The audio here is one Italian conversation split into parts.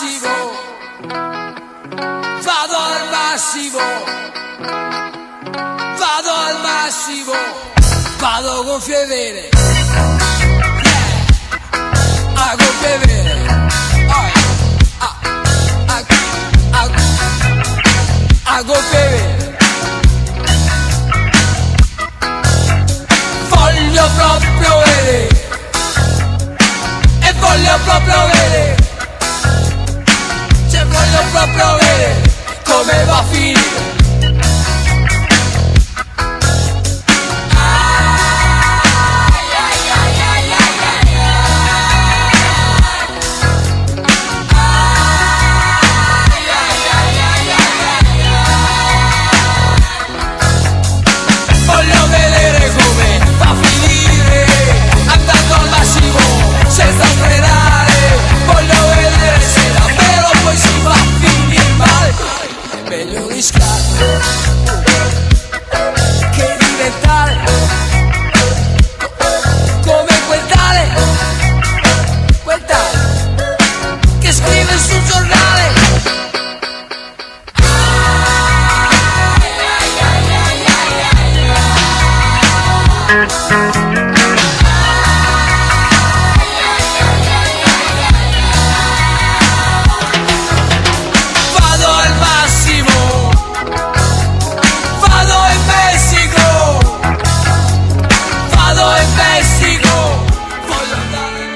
massimo, vado al massimo, vado al massimo, vado con fievere, a gonfie vere, a gonfie vere. Voglio proprio vedere, e voglio proprio vedere, cioè voglio proprio vedere come va a finire. Voglio vedere come va a finire, andando al massimo senza frenare. Voglio vedere se davvero poi si va a finire male. È meglio rischiare che diventare come quel tale che scrive sul giornale. Vado al massimo, vado in Messico, vado in Messico, voglio andare.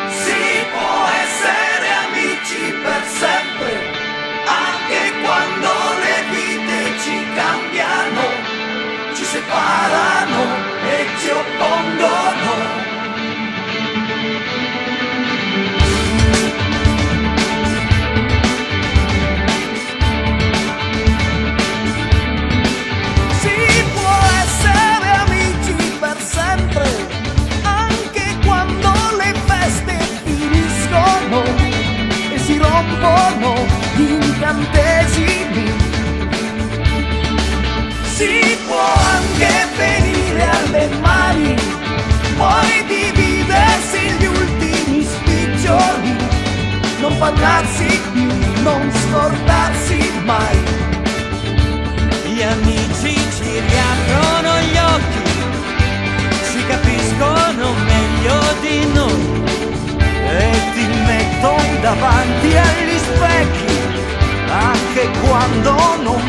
Si può essere amici per sempre, anche quando le vite ci cambiano, ci separano e ci oppongono. Si può essere amici per sempre, anche quando le feste finiscono e si rompono gli incantesimi. Si può anche venire alle mani, poi dividersi gli ultimi spiccioli, non parlarsi più, non scordarsi mai. Gli amici ci riaprono gli occhi, ci capiscono meglio di noi e ti mettono davanti agli specchi, anche quando non